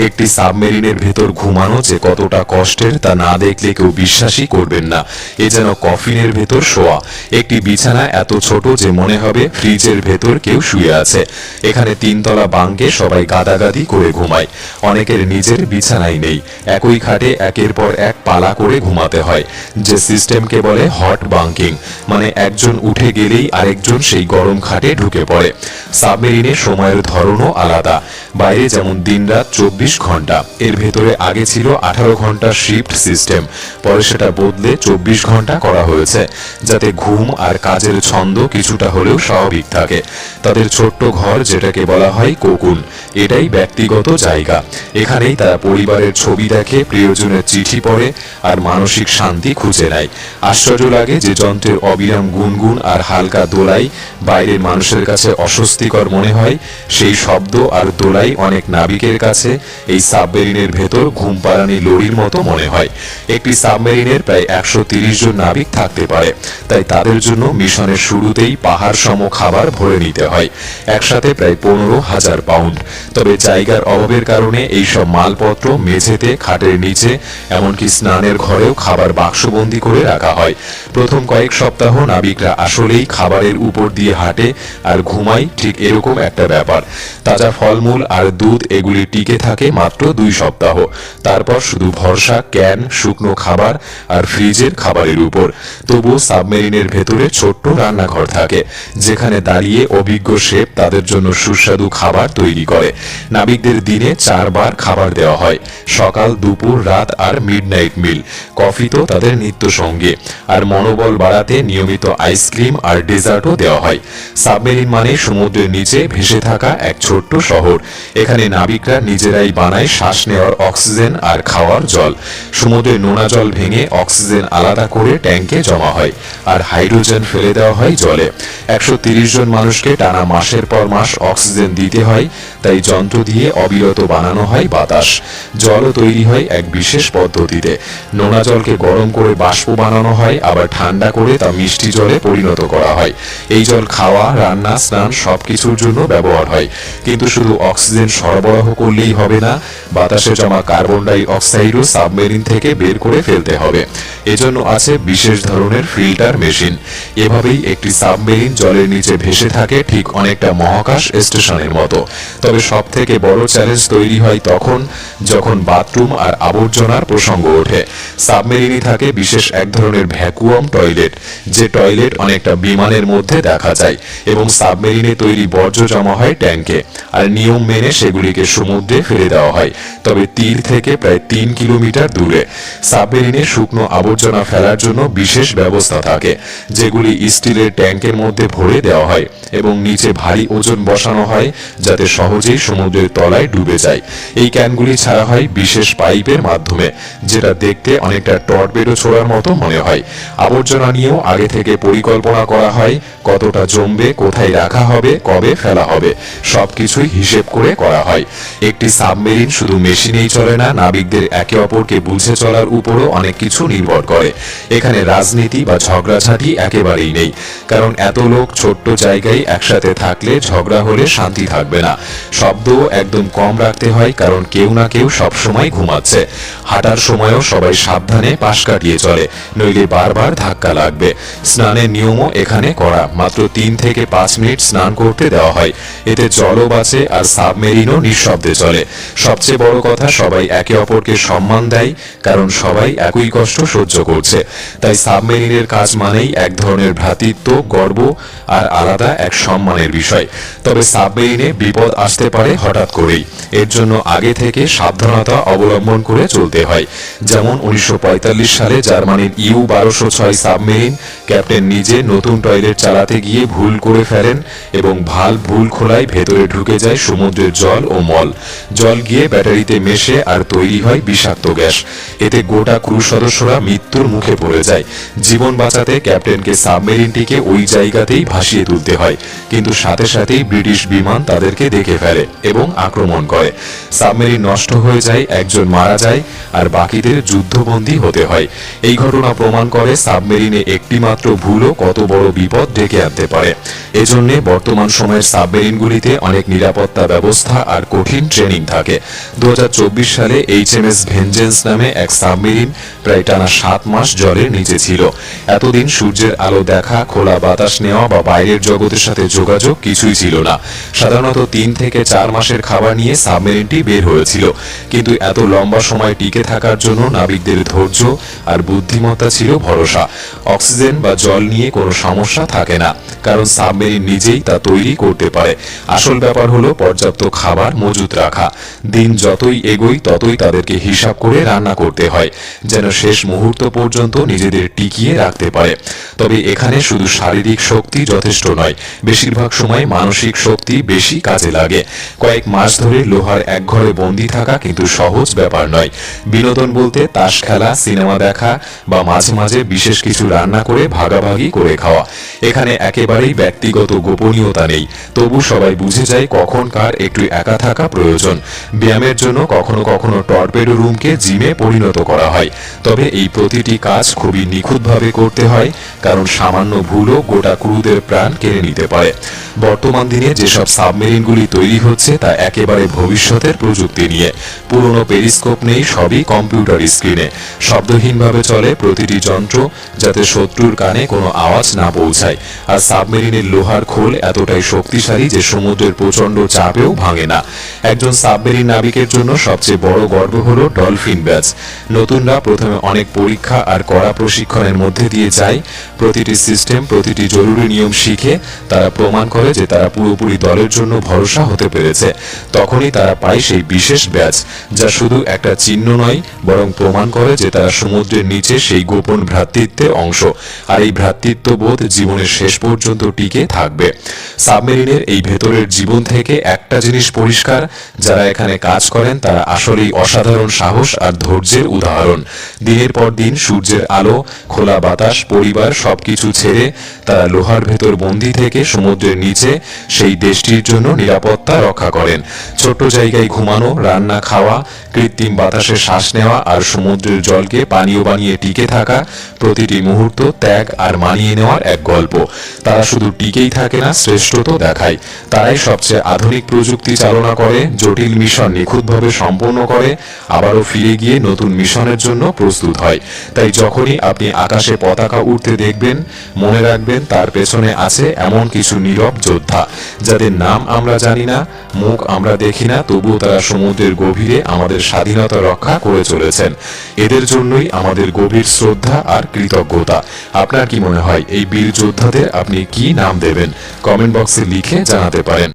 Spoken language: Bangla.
একটি সাবমেরিনের ভেতর ঘুমানো যে কতটা কষ্টের তা না দেখলে কেউ বিশ্বাসই করবেন না। এ যেন কফিনের ভেতর শোয়া। একটি বিছানা এত ছোট যে মনে হবে ফ্রিজের ভেতর কেউ শুয়ে আছে। এখানে 3 তলা বাঙ্কে সবাই গাদাগাদি করে ঘুমায়। অনেকের নিজের বিছানাই নেই, একই খাটে একের পর এক পালা করে ঘুমাতে হয়। যে সিস্টেমকে বলে হট বাঙ্কিং, মানে একজন উঠে গেলেই আরেকজন সেই গরম খাটে ঢুকে পড়ে। সাবমেরিনে সময়ের ধরনও আলাদা। বাইরে যেমন দিনরাত 24 ঘন্টা, এর ভেতরে আগে ছিল 18 ঘন্টার শিফট সিস্টেম, পরে সেটা বদলে 24 ঘন্টা করা হয়েছে, যাতে ঘুম আর কাজের ছন্দ কিছুটা হলেও স্বাভাবিক থাকে। তাদের ছোট্ট ঘর, যেটাকে বলা হয় কোকুন, এটাই ব্যক্তিগত জায়গা। এখানেই তারা পরিবারের ছবি দেখে, প্রিয়জনের চিঠি পড়ে আর মানসিক শান্তি খুঁজে নেয়। আশ্চর্য লাগে যে যন্ত্রের অবিরাম গুনগুন আর হালকা দোলাই বাইরের মানুষের কাছে অস্বস্তিকর মনে হয়, সেই শব্দ আর দোলাই অনেক নাবিকের কাছে এই সাবমেরিনের ভেতর ঘুম পাড়ানি লরির মতো মনে হয়। একটি সাবমেরিনের প্রায় 130 জন নাবিক থাকতে পারে, তাই তাদের জন্য মিশনের শুরুতেই পাহাড় সম খাবার ভরে নিতে হয়, একসাথে প্রায় 15,000 পাউন্ড। তবে জায়গার অভাবের কারণে এইসব মালপত্র মেঝেতে, খাটের নিচে, এমনকি স্নানের ঘরেও খাবার বাক্সবন্দি করে রাখা হয়। প্রথম কয়েক সপ্তাহ নাবিকরা আসলেই খাবারের উপর দিয়ে হাঁটে আর ঘুমায়, ঠিক এরকম একটা ব্যাপার। তাজা ফলমূল আর দুধ এগুলি টিকে থাকে মাত্র 2 সপ্তাহ। তারপর শুধু ভরসা ক্যান, শুকনো খাবার আর ফ্রিজের খাবারের উপর। তবুও সাবমেরিনের ভেতরে ছোট্ট রান্নাঘর থাকে, যেখানে দাঁড়িয়ে অভিজ্ঞ শেফ তাদের জন্য সুস্বাদু খাবার তৈরি করে। নাবিকদের দিনে 4 বার খাবার দেওয়া হয়, সকাল, দুপুর, রাত আর মিডনাইট মিল। কফি তো তাদের নিত্য সঙ্গী। আর মনোবল বাড়াতে নিয়মিত আইসক্রিম আর ডেজার্টও দেওয়া হয়। সাবমেরিন মানে সমুদ্রের নিচে ভেসে থাকা এক ছোট্ট শহর। এখানে নাবিকরা নিজেরাই বানায় শ্বাস নেওয়ার অক্সিজেন আর খাওয়ার জল। সমুদ্রের নোনা জল ভেঙে অক্সিজেন আলাদা করে ট্যাঙ্কে জমা হয়, আর হাইড্রোজেন ফেলে দেওয়া হয় জলে। 130 জন মানুষকে টানা মাসের পর মাস অক্সিজেন দিতে হয়, তাই যন্ত্র দিয়ে অবিরত বানানো হয় বাতাস। জলও তৈরি হয় এক বিশেষ পদ্ধতিতে। নোনা জলকে গরম করে বাষ্প বানানো হয়, আবার ঠান্ডা করে তা মিষ্টি জলে পরিণত করা হয়। এই জল খাওয়া, রান্না, স্নান সবকিছুর জন্য ব্যবহার হয়। কিন্তু শুধু অক্সিজেন সরবরাহ করলেই হবে না, বাতাসে জমা কার্বন ডাই অক্সাইডও সাবমেরিন থেকে বের করে ফেলতে হবে। এজন্য আছে বিশেষ ধরনের ফিল্টার মেশিন। এভাবেই একটি সাবমেরিন জলের নিচে ভেসে থাকে, ঠিক অনেকটা মহাকাশ স্টেশনের মতো। তবে সব থেকে বড় চ্যালেঞ্জ তৈরি হয় তখন, যখন বাথরুম আর আবর্জনার প্রসঙ্গ ওঠে। সাবমেরিনে থাকে বিশেষ এক ধরনের ভ্যাকুয়াম টয়লেট, যে টয়লেট অনেকটা বিমানের মধ্যে দেখা যায়, এবং সাবমেরিনে তৈরি বর্জ্য জমা হয় ট্যাঙ্কে, আর নিয়ম মেনে সেগুলিকে সমুদ্রে ফেলে দেওয়া হয়, তবে তীর থেকে প্রায় 3 কিলোমিটার দূরে। সাবমেরিনে শুকনো আবর্জনা ফেলার জন্য বিশেষ ব্যবস্থা থাকে, যেগুলি স্টিলের ট্যাঙ্কের মধ্যে ভরে দেওয়া হয় এবং নিচে ভারী ওজন বসানো হয়, যাতে সহজেই সমুদ্রের তলায় ডুবে যায়। এই ক্যানগুলি ছাড়া হয় বিশেষ পাইপের মাধ্যমে, যেটা দেখতে অনেকটা টর্পেডো ছোড়ার মতো মনে হয়। আবর্জনা নিয়েও আগে থেকে পরিকল্পনা করা হয়, কতটা জমবে, কোথায় রাখা হবে, কবে ফেলা হবে, সবকিছুই হিসেব করে করা হয়। একটি সাবমেরিন শুধু মেশিনেই চলে না, নাবিকদের একে অপরকে বুঝে চলার উপরও অনেক কিছু নির্ভর করে। এখানে রাজনীতি বা ঝগড়াঝাটি একেবারেই নেই, কারণ এত লোক ছোট্ট জায়গায় একসাথে থাকলে ঝগড়া হলে শান্তি থাকবে না। শব্দও একদম কম রাখতে হয়, কারণ কেউ না কেউ সবসময় ঘুমাচ্ছে। হাঁটার সময়ও সবাই সাবধানে পাশ কাটিয়ে চলে, নইলে বারবার ধাক্কা লাগবে। স্নানের নিয়মও এখানে করা, মাত্র 3 থেকে 5 মিনিট স্নান করতে দেওয়া হয়। এতে জলও বাঁচে আর সাবমেরিনও নিঃশব্দে চলে। সবচেয়ে বড় কথা, সবাই একে অপরকে সম্মান দেয়, কারণ সবাই একই কষ্ট সহ্য করছে। তাই সাবমেরিনের কাজ মানেই এক ধরনের ভ্রাতৃত্ব, গর্ব আর আলাদা এক সম্মানের বিষয়। তবে সাবমেরিনে বিপদ আসতে পারে হঠাৎ করেই। এর জন্য আগে থেকে সাবধানতা অবলম্বন করে চলতে হয়। যেমন 1945 সালে জার্মানির U-1206 সাবমেরিন ক্যাপ্টেন নিজে নতুন টয়লেট চালাতে গিয়ে ভুল করে ফেলেন এবং ভাল্ব ভুল খোলায় ভেতরে ঢুকে যায় সমুদ্রের জল ও মল। জল গিয়ে ব্যাটারিতে মেশে আর তৈরি হয় বিষাক্ত গ্যাস। এতে গোটা ক্রু সদস্যরা মৃত্যুর মুখে পড়ে যায়। জীবন বাঁচাতে ক্যাপ্টেনকে সাবমেরিনটিকে ওই জায়গাতেই ভাসিয়ে তুলতে হয়, কিন্তু সাথে সাথেই ব্রিটিশ বিমান তাদেরকে দেখে ফেলে এবং আক্রমণ করে। সাবমেরিন নষ্ট হয়ে যায়, একজন মারা যায় আর বাকিদের যুদ্ধবন্দী হতে হয়। এই ঘটনা প্রমাণ করে সাবমেরিনে একটি মাত্র ভুলও কত বড় বিপদ ডেকে আনতে পারে। এজন্য বর্তমান সময়ের সাবমেরিনগুলিতে অনেক নিরাপত্তা ব্যবস্থা আর কঠিন ট্রেনিং থাকে। থাকে। 2024 সালে HMS ভেঞ্জেন্স নামে এক সাবমেরিন প্রায় টানা 7 মাস জলের নিচে ছিল। এতদিন সূর্যের আলো দেখা, খোলা বাতাস নেওয়া বা বাইরের জগতের সাথে যোগাযোগ কিছুই ছিল না। সাধারণত 3 থেকে 4 মাসের খাবার নিয়ে সাবমেরিনটি বের হয়েছিল, কিন্তু এত লম্বা সময় টিকে থাকার জন্য নাবিকদের ধৈর্য আর বুদ্ধিমত্তা ছিল ভরসা। অক্সিজেন বা জল নিয়ে কোনো সমস্যা থাকে না, কারণ সাবমেরিন নিজেই তা তৈরি করতে পারে। আসল ব্যাপার হলো পর্যাপ্ত খাবার মজুত রাখা। দিন যতই এগোয় ততই তাদেরকে হিসাব করে রান্না করতে হয়, যেন শেষ মুহূর্ত পর্যন্ত নিজেদের টিকিয়ে রাখতে পারে। তবে এখানে শুধু শারীরিক শক্তি যথেষ্ট নয়, বেশিরভাগ সময় মানসিক শক্তি বেশি কাজে লাগে। কয়েক মাস ধরে লোহার এক ঘরে বন্দী থাকা কিন্তু সহজ ব্যাপার নয়। বিনোদন বলতে তাস খেলা, সিনেমা দেখা বা মাঝে মাঝে বিশেষ কিছু রান্না করে ভাগাভাগি করে খাওয়া। এখানে একেবারেই ব্যক্তিগত গোপনীয়তা নেই, তবু সবাই বুঝে যায় কখন কার একটু একা থাকা প্রয়োজন। ব্যায়ামের জন্য কখনো কখনো টর্পেডো রুমকে জিমে পরিণত করা হয়, তবে এই প্রতিটি কাজ খুবই নিখুঁতভাবে করতে হয়, কারণ সামান্য ভুলও গোটা ক্রুদের প্রাণ কেড়ে নিতে পারে। বর্তমান দিনে যেসব সাবমেরিনগুলি তৈরি হচ্ছে তা একেবারে ভবিষ্যতের প্রযুক্তি নিয়ে। পুরনো পেরিস্কোপ নেই, সবই কম্পিউটার স্ক্রিনে। শব্দহীনভাবে চলে প্রতিটি যন্ত্র, যাতে শত্রুর কানে কোনো আওয়াজ না পৌঁছায়। আর সাবমেরিনের লোহার খোল এতটাই শক্তিশালী যে সমুদ্রের প্রচণ্ড চাপেও ভাঙে না। একজন সাবমেরিন নাবিকের জন্য সবচেয়ে বড় গর্ব হলো ডলফিন ব্যাচ। নতুনরা প্রথমে অনেক পরীক্ষা আর কড়া প্রশিক্ষণের মধ্যে দিয়ে যায়। প্রতিটি সিস্টেম, প্রতিটি জরুরি নিয়ম শিখে তারা প্রমাণ করে যে তারা পুরোপুরি দলের জন্য ভরসা হতে পেরেছে। তখনই তারা পায় সেই বিশেষ ব্যাচ, যা শুধু একটা চিহ্ন নয়, বরং প্রমাণ করে যে তারা সমুদ্রের নিচে সেই গোপন ভ্রাতৃত্বের অংশ। আর এই ভ্রাতৃত্ববোধ জীবনের শেষ পর্যন্ত টিকে থাকবে। সাবমেরিনের এই ভেতরের জীবন থেকে একটা জিনিস পরিষ্কার, যারা এখানে কাজ করেন তারা আসলেই অসাধারণ সাহস আর ধৈর্যের উদাহরণ। দিনের পর দিন সূর্যের আলো, খোলা বাতাস, পরিবার সবকিছু ছেড়ে তারা লোহার ভেতর বন্দী থেকে সমুদ্রের নিচে সেই দেশটির জন্য নিরাপত্তা রক্ষা করেন। ছোট্ট জায়গায় ঘুমানো, রান্না খাওয়া, কৃত্রিম বাতাসে শ্বাস নেওয়া আর সমুদ্রের জলকে পানীয় বানিয়ে টিকে থাকা, প্রতিটি মুহূর্ত ত্যাগ আর মানিয়ে নেওয়ার এক গল্প। তারা শুধু টিকেই থাকে না, শ্রেষ্ঠত্ব দেখায়। তারাই সবচেয়ে আধুনিক প্রযুক্তি চালনা করে, জটিল মিশন নিখুঁতভাবে সম্পন্ন করে, আবারও ফিরে গিয়ে নতুন মিশনের জন্য প্রস্তুত হয়। তাই যখনই আপনি আকাশে পতাকা উঠতে দেখবেন, মনে রাখবেন তার পেছনে আছে এমন কিছু নীরব যোদ্ধা, যাদের নাম আমরা জানি না, মুখ আমরা দেখি না, তবুও তারা সমুদ্রের গভীরে আমাদের স্বাধীনতা রক্ষা করে চলেছেন। এদের জন্যই আমাদের গভীর শ্রদ্ধা আর কৃতজ্ঞতা। আপনার কি মনে হয় এই বীর যোদ্ধাদের আপনি কি নাম দেবেন? কমেন্ট বক্সে লিখে জানাতে পারেন।